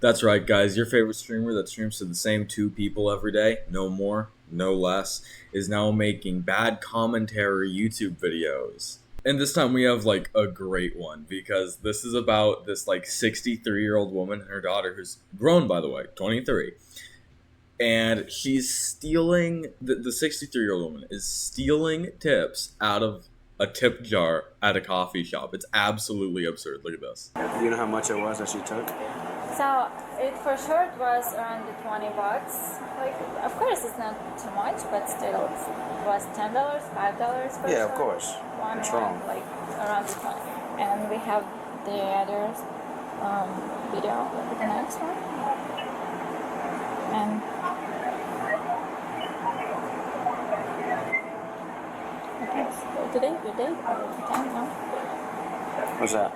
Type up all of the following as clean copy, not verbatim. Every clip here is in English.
That's right, guys. Your favorite streamer that streams to the same two people every day, no more, no less, is now making bad commentary YouTube videos. And this time we have like a great one because this is about this like 63-year-old woman and her daughter who's grown, by the way, 23. And she's stealing, the 63-year-old woman is stealing tips out of a tip jar at a coffee shop. It's absolutely absurd. Look at this. Do you know how much it was that she took? So it for sure it was around the $20. Like, of course it's not too much, but still it was $10, $5 for Yeah, sure. of course. One It's one, wrong. like around the 20. And we have the other video, the next one. And today, your day, time, no? What's that?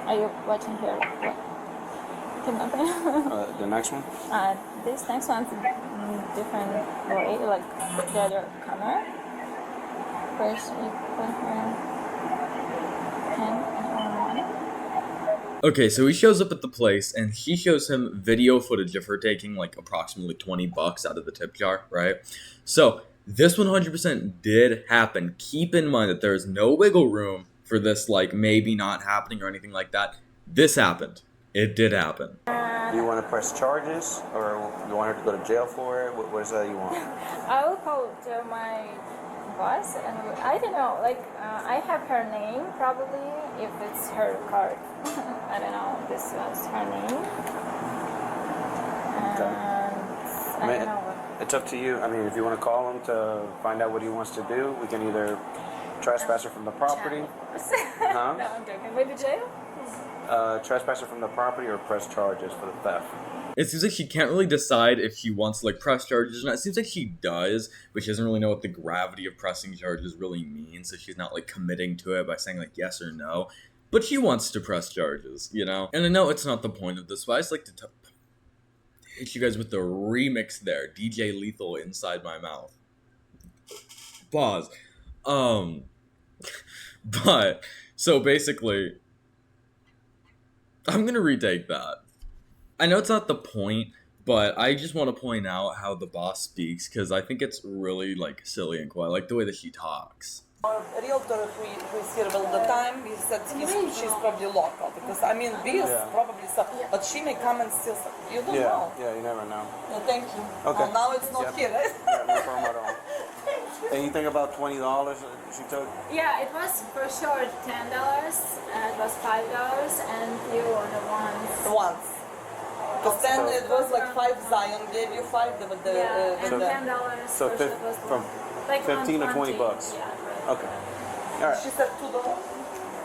Are you watching here? What? The next one? This next one's different way, like the other camera. First, you put her hand on. Okay, so he shows up at the place and she shows him video footage of her taking like approximately $20 out of the tip jar, right? So this 100% did happen. Keep in mind that there is no wiggle room for this, like maybe not happening or anything like that. This happened. It did happen. Do you want to press charges, or you want her to go to jail for it? What is that you want? I will call to my boss, and I don't know. Like I have her name probably if it's her card. I don't know. This was her name. And I don't know what. It's up to you. I mean, if you want to call him to find out what he wants to do, we can either trespass her from the property. Huh? No, I'm joking. Maybe jail? Trespasser from the property or press charges for the theft. It seems like she can't really decide if she wants to like press charges or not. It seems like she does, but she doesn't really know what the gravity of pressing charges really means, so she's not like committing to it by saying like yes or no. But she wants to press charges, you know? And I know it's not the point of this, but I just like to hit you guys with the remix there. DJ Lethal Inside My Mouth. Pause. But, so basically, I'm going to retake that. I know it's not the point, but I just want to point out how the boss speaks, because I think it's really, like, silly and cool. I like the way that she talks. Our realtor who is here all the time, he said she's probably local, because I mean, bills probably so, but she may come and steal some. You don't know. Yeah, you never know. No, thank you. Okay. Well, now it's not here, right? Yeah, no problem at all. Anything about $20 she took? Yeah, it was for sure $10. It was $5, and you were the ones. Once. Because then it was like 5 Zion gave you 5 And So- $10. So for sure it was from like 15 to 20 $120. bucks. Yeah. Okay. All right. She said $2.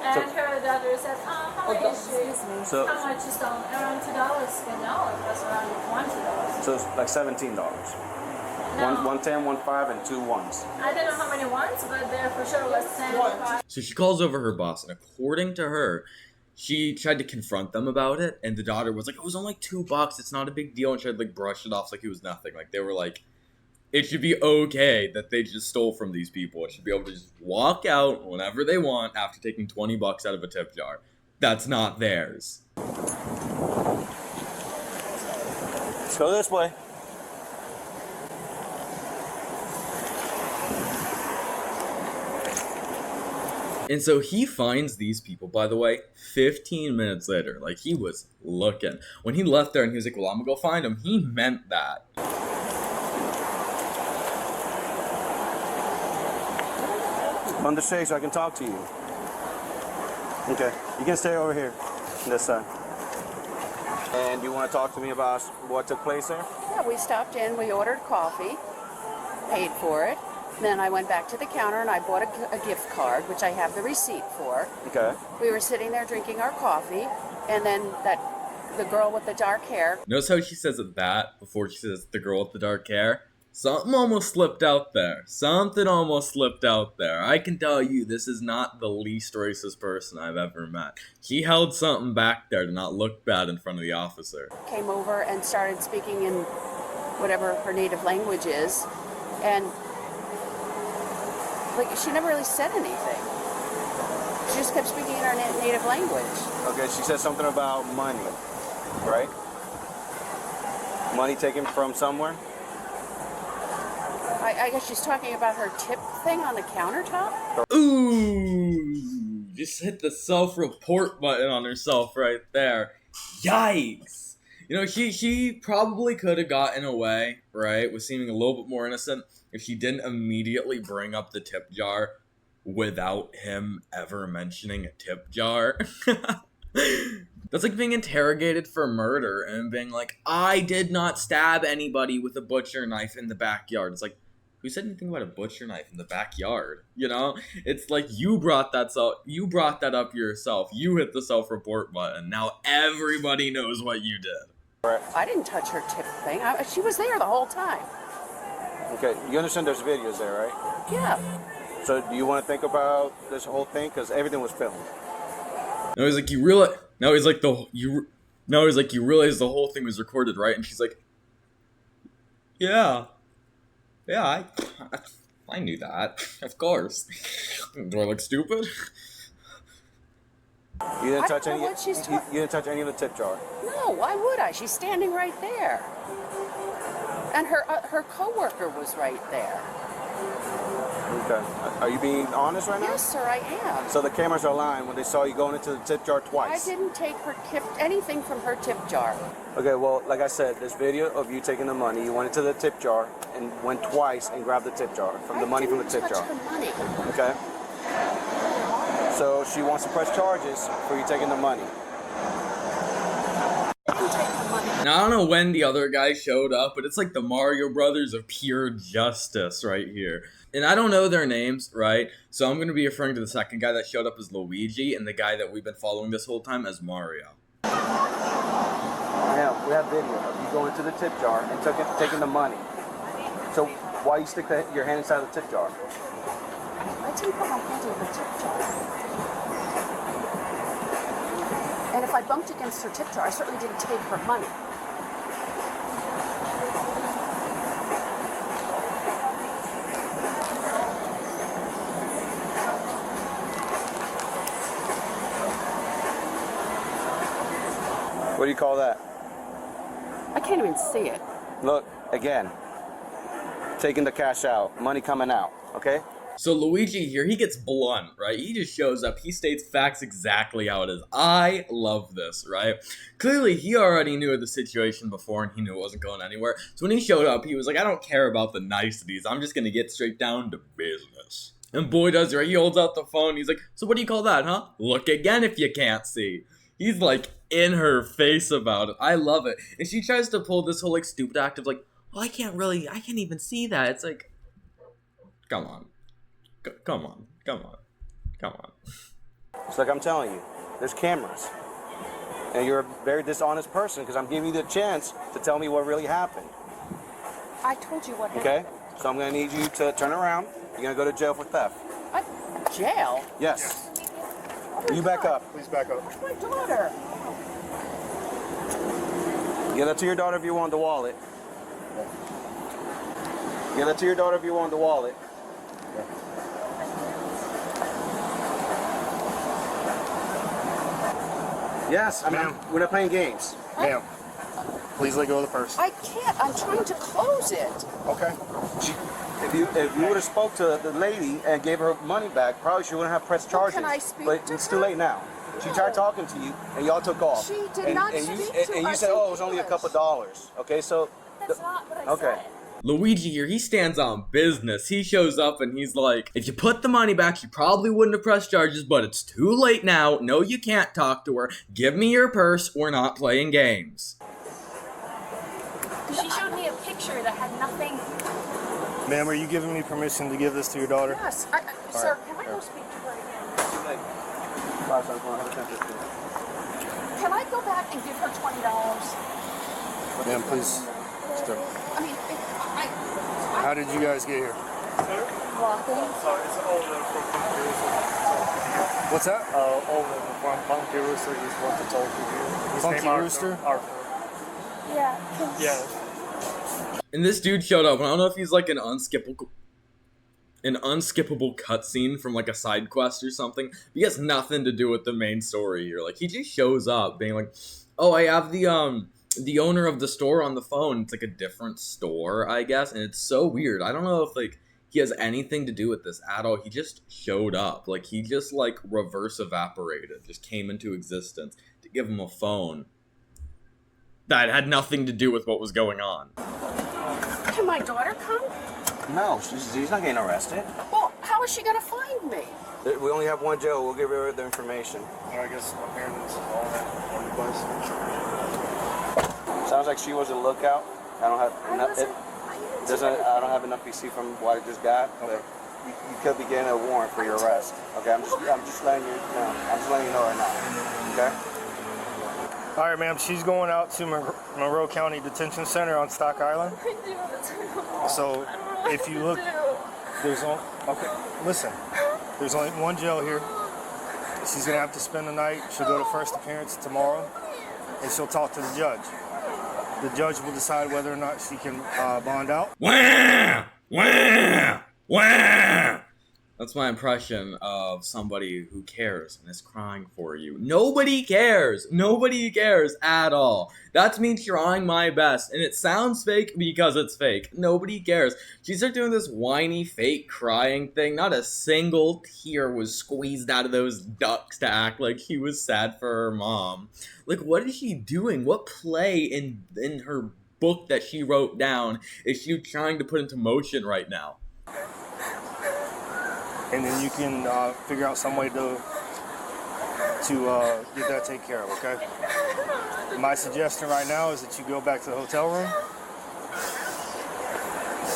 And her daughter said, how much is she? So- How much is that? Around $2. But no, it was around $20. So it's like $17. No. One 10, 1 5, and 2 ones. I don't know how many ones, but there for sure was 10. One. 5. So she calls over her boss, and according to her, she tried to confront them about it, and the daughter was like, it was only $2, it's not a big deal, and tried to like brush it off like it was nothing. Like they were like, it should be okay that they just stole from these people. It should be able to just walk out whenever they want after taking $20 out of a tip jar. That's not theirs. Let's go this way. And so he finds these people, by the way, 15 minutes later. Like, he was looking. When he left there and he was like, well, I'm gonna go find him, he meant that. On the shade so I can talk to you. Okay. You can stay over here. This side. And you want to talk to me about what took place there? Yeah, we stopped in, we ordered coffee, paid for it. Then I went back to the counter and I bought a gift card, which I have the receipt for. Okay. We were sitting there drinking our coffee, and then the girl with the dark hair. Notice how she says that before she says the girl with the dark hair? Something almost slipped out there. Something almost slipped out there. I can tell you, this is not the least racist person I've ever met. She held something back there to not look bad in front of the officer. Came over and started speaking in whatever her native language is, and like she never really said anything. She just kept speaking in her native language. Okay, she said something about money, right? Money taken from somewhere? I guess she's talking about her tip thing on the countertop? Ooh, just hit the self-report button on herself right there. Yikes. You know, she probably could have gotten away, right, with seeming a little bit more innocent if she didn't immediately bring up the tip jar without him ever mentioning a tip jar. That's like being interrogated for murder and being like, I did not stab anybody with a butcher knife in the backyard. It's like, who said anything about a butcher knife in the backyard? You know? It's like you brought that up yourself. You hit the self-report button. Now everybody knows what you did. I didn't touch her tip thing. She was there the whole time. Okay, you understand there's videos there, right? Yeah. So do you want to think about this whole thing? Because everything was filmed. No, he's like, you realize. No, he's like you realize the whole thing was recorded, right? And she's like, yeah, I knew that, of course. Do I look stupid? You didn't I touch don't any. know what she's You didn't touch any of the tip jar. No, why would I? She's standing right there. And her coworker was right there. Okay. Are you being honest right now? Yes, sir, I am. So the cameras are lying when they saw you going into the tip jar I twice. didn't take anything from her tip jar. Okay, well, like I said, there's video of you taking the money. You went into the tip jar and went twice and grabbed the tip jar from the money from the tip I jar. didn't touch the money. Okay. So she wants to press charges for you taking the money. I didn't take the money. Now, I don't know when the other guy showed up, but it's like the Mario Brothers of pure justice right here. And I don't know their names, right? So I'm going to be referring to the second guy that showed up as Luigi and the guy that we've been following this whole time as Mario. Now, we have video of you going to the tip jar and taking the money. So why you stick your hand inside the tip jar? I didn't put my hand in the tip jar. And if I bumped against her tip jar, I certainly didn't take her money. What do you call that? I can't even see it. Look, again, taking the cash out, money coming out, okay? So Luigi here, he gets blunt, right? He just shows up, he states facts exactly how it is. I love this, right? Clearly, he already knew the situation before and he knew it wasn't going anywhere. So when he showed up, he was like, I don't care about the niceties. I'm just going to get straight down to business. And boy does he, right? He holds out the phone. He's like, so what do you call that, huh? Look again if you can't see. He's like in her face about it. I love it. And she tries to pull this whole like stupid act of like, oh, I can't even see that. It's like, come on. Come on. It's like I'm telling you, there's cameras. And you're a very dishonest person because I'm giving you the chance to tell me what really happened. I told you what happened. Okay? So I'm going to need you to turn around. You're going to go to jail for theft. Jail? Yes. Oh my You back God. up. Please back up. My daughter. Give that to your daughter if you want the wallet. Give that to your daughter if you want the wallet. Yes, we're not playing games. Ma'am, please let go of the purse. I can't. I'm trying to close it. Okay. If you would have spoke to the lady and gave her money back, probably she wouldn't have pressed Well, charges. can I speak but to it's her? too late now. She tried talking to you, and y'all took off. She did not and speak you, to And you us said, in "Oh, it was only a English." couple dollars." Okay, so. That's not what I Okay. said. Luigi here, he stands on business. He shows up and he's like, if you put the money back, you probably wouldn't have pressed charges, but it's too late now. No, you can't talk to her. Give me your purse. We're not playing games. She showed me a picture that had nothing. Ma'am, are you giving me permission to give this to your daughter? Yes. Sir, can I go speak to her again? Can I go back and give her $20? Ma'am, please. Stop. I mean, How did you guys get here? walking. What's that? Older from Funky Rooster just want to talk to you. His Funky name Arthur. Rooster? Arthur. Yeah. Yeah. And this dude showed up. I don't know if he's like an unskippable cutscene from like a side quest or something. He has nothing to do with the main story here. Like he just shows up being like, oh, I have the the owner of the store on the phone. It's like a different store, I guess, and it's so weird. I don't know if like he has anything to do with this at all. He just showed up. Like he just like reverse evaporated, just came into existence to give him a phone that had nothing to do with what was going on. Can my daughter come? No, she's not getting arrested. Well, how is she gonna find me? We only have one jail. We'll give her the information. I guess apparently this is all that one place. Sounds like she was a lookout. I don't have enough. I don't have enough PC from what I just got. But you could be getting a warrant for your arrest. Okay, I'm just letting you know. I'm just letting you know right now. Okay. All right, ma'am. She's going out to Monroe County Detention Center on Stock Island. So if you look, there's only listen. There's only one jail here. She's gonna have to spend the night. She'll go to first appearance tomorrow, and she'll talk to the judge. The judge will decide whether or not she can bond out. Wah! Wah! Wah! That's my impression of somebody who cares and is crying for you. Nobody cares. Nobody cares at all. That's me trying my best, and it sounds fake because it's fake. Nobody cares. She started doing this whiny, fake crying thing. Not a single tear was squeezed out of those ducks to act like she was sad for her mom. Like, what is she doing? What play in her book that she wrote down is she trying to put into motion right now? And then you can figure out some way to get that taken care of, okay? My suggestion right now is that you go back to the hotel room.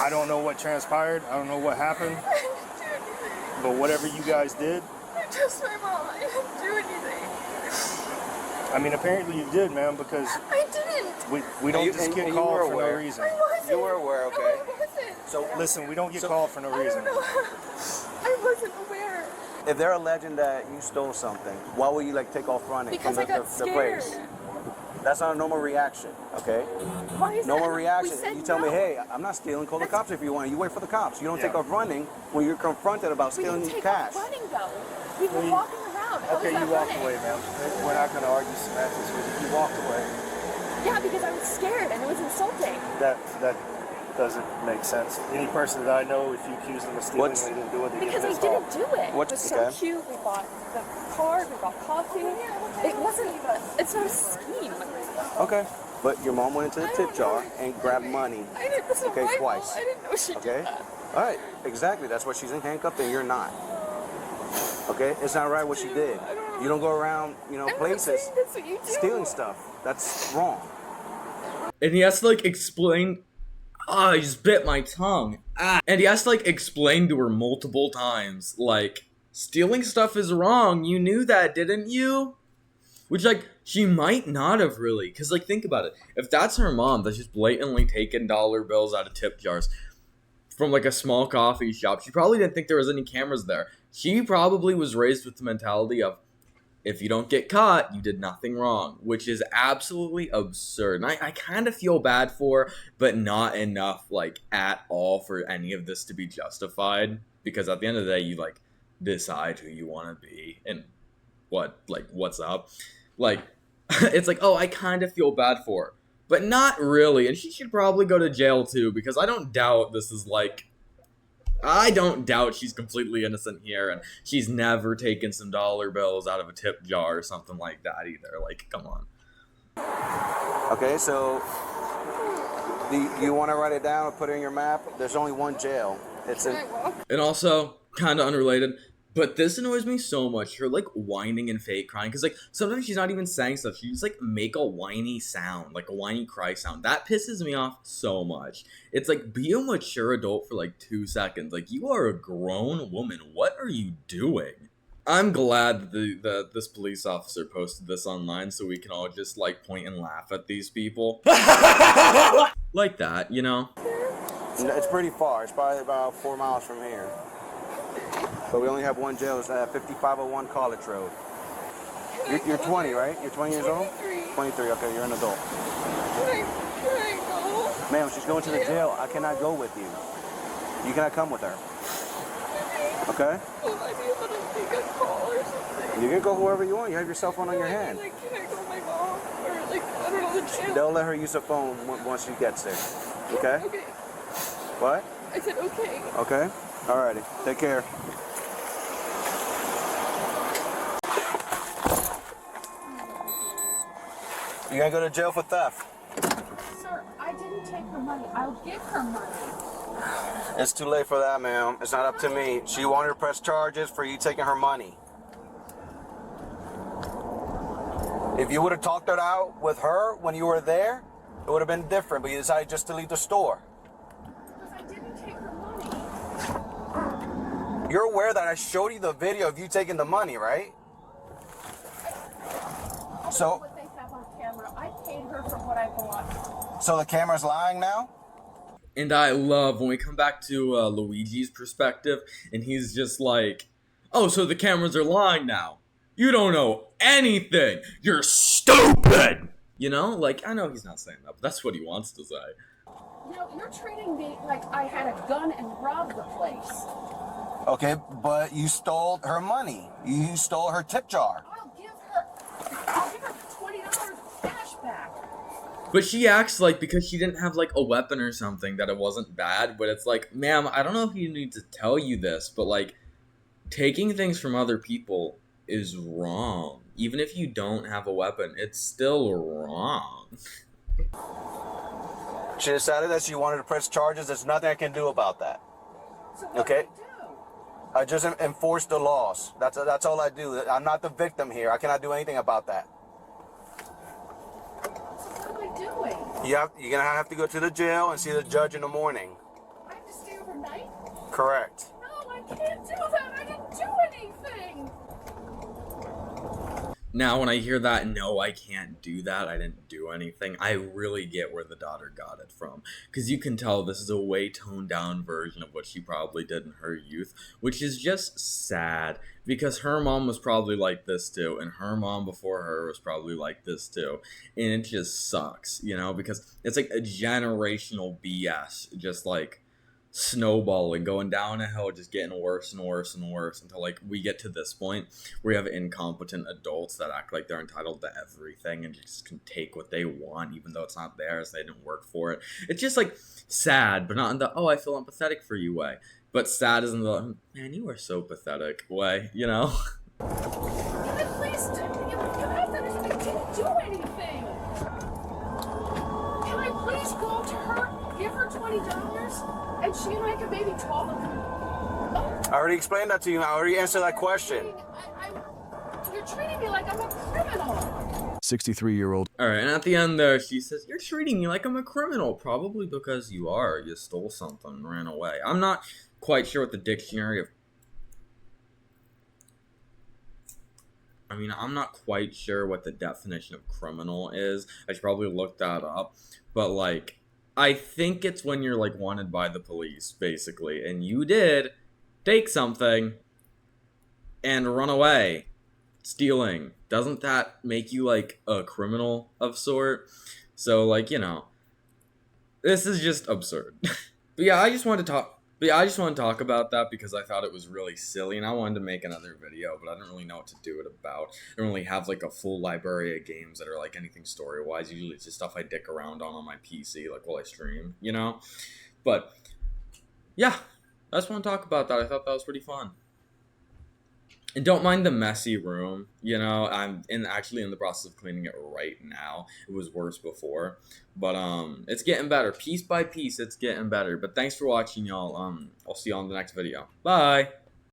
I don't know what transpired. I don't know what happened. But whatever you guys did. I just my mom. I didn't do anything. I mean, apparently you did, ma'am, because I didn't. we don't just get called for no reason. I wasn't. You were aware, okay? No, I wasn't. So Listen, we don't get called for no reason. I don't know. I wasn't aware. if they're alleging that you stole something, why would you like take off running Because from I got the scared. place? That's not a normal reaction, okay? Why is Normal that? reaction. We said You tell me, no. hey, I'm not stealing. Call the cops if you want. You wait for the cops. You don't take Yeah. off running when you're confronted about We stealing didn't take cash. off running though. We were you- walking around. How Okay, was you that walked running? away, ma'am. We're not going to argue semantics with you. You walked away. Yeah, because I was scared and it was insulting. That doesn't make sense. Any person that I know, if you accuse them of stealing, What's- they didn't do it, they Because get I pissed didn't off. do it. What- It was so okay. cute. We bought the card, we bought coffee. It wasn't, it's not a scheme. Okay. But your mom went into the tip jar and grabbed money. I didn't, this is Okay, my twice. fault. I didn't know she Okay? did that. All right. Exactly. That's why she's in handcuffed and you're not. Okay? It's not right what she did. You don't go around, I'm not places saying that's what you do. stealing stuff. That's wrong. And he has to like explain. I just bit my tongue. And he has to like explain to her multiple times, like, stealing stuff is wrong. You knew that, didn't you? Which, like, she might not have really. Because, like, think about it. If that's her mom that's just blatantly taking dollar bills out of tip jars from, like, a small coffee shop, she probably didn't think there was any cameras there. She probably was raised with the mentality of, if you don't get caught, you did nothing wrong. Which is absolutely absurd. And I kind of feel bad for her, but not enough, like, at all for any of this to be justified. Because at the end of the day, you, like, decide who you want to be and what's up. Like, it's like, oh, I kind of feel bad for her. But not really. And she should probably go to jail too, because I don't doubt this is like... I don't doubt she's completely innocent here, and she's never taken some dollar bills out of a tip jar or something like that either. Like, come on. Okay, so you want to write it down or put it in your map? There's only one jail. It's in. And also, kind of unrelated, but this annoys me so much. Her, like, whining and fake crying. Because, like, sometimes she's not even saying stuff. She just, like, make a whiny sound. Like, a whiny cry sound. That pisses me off so much. It's, like, be a mature adult for, like, 2 seconds. Like, you are a grown woman. What are you doing? I'm glad that this police officer posted this online so we can all just, like, point and laugh at these people. Like that, you know? It's pretty far. It's probably about 4 miles from here. But we only have one jail. It's at 5501 College Road. You're 20, right? You're 20 years old? 23, okay, you're an adult. Can I go? Ma'am, she's going to the jail. I cannot go with you. You cannot come with her. Okay? Will I be able to take a call or something? You can go whoever you want. You have your cell phone on your hand. Like, can I call my mom? Or, like, I don't know, the Don't let her use her phone once she gets there. Okay? Okay. What? I said okay. Okay. Alrighty. Take care. You're gonna go to jail for theft. Sir, I didn't take her money. I'll give her money. It's too late for that, ma'am. It's not up to me. She wanted to press charges for you taking her money. If you would have talked it out with her when you were there, it would have been different, but you decided just to leave the store. Because I didn't take her money. You're aware that I showed you the video of you taking the money, right? So, What they have on camera, I paid her for what I bought. so the camera's lying now? And I love when we come back to Luigi's perspective, and he's just like, oh, so the cameras are lying now. You don't know anything. You're stupid. You know, like, I know he's not saying that, but that's what he wants to say. You know, you're treating me like I had a gun and robbed the place. Okay, but you stole her money. You stole her tip jar. I'll give her $20 cash back. But she acts like because she didn't have like a weapon or something that it wasn't bad, but it's like, ma'am, I don't know if you need to tell you this, but like, taking things from other people is wrong. Even if you don't have a weapon, it's still wrong. She decided that she wanted to press charges. There's nothing I can do about that. So what Okay. do I do? I just enforce the laws. That's all I do. I'm not the victim here. I cannot do anything about that. So what am I doing? You're gonna have to go to the jail and see the judge in the morning. I have to stay overnight? Correct. No, I can't do that. I didn't do anything. Now, when I hear that, no, I can't do that, I didn't do anything, I really get where the daughter got it from. Because you can tell this is a way toned down version of what she probably did in her youth, which is just sad. Because her mom was probably like this too, and her mom before her was probably like this too. And it just sucks, you know, because it's like a generational BS, just like snowballing, going down a hill, just getting worse and worse and worse until like we get to this point where you have incompetent adults that act like they're entitled to everything and just can take what they want even though it's not theirs, they didn't work for it. It's just like sad, but not in the oh I feel empathetic for you way, but sad as in the man you are so pathetic way, you know. Can I please do? You have to understand. I didn't do anything. Can I please go to her, give her $20, and she and I can maybe talk? I already explained that to you. I already answered that question. You're treating me like I'm a criminal. 63-year-old. Alright, and at the end there she says, you're treating me like I'm a criminal, probably because you are. You stole something and ran away. I'm not quite sure what the dictionary of I'm not quite sure what the definition of criminal is. I should probably look that up. But, like, I think it's when you're, like, wanted by the police, basically. And you did take something and run away. Stealing. Doesn't that make you, like, a criminal of sort? So, like, you know. This is just absurd. But yeah, I just wanted to talk about that because I thought it was really silly and I wanted to make another video, but I didn't really know what to do it about. I don't really have like a full library of games that are like anything story-wise. Usually it's just stuff I dick around on my PC, like while I stream, you know? But, yeah, I just want to talk about that. I thought that was pretty fun. And don't mind the messy room, you know, I'm actually in the process of cleaning it right now. It was worse before, but it's getting better. Piece by piece, it's getting better. But thanks for watching, y'all. I'll see you on the next video. Bye!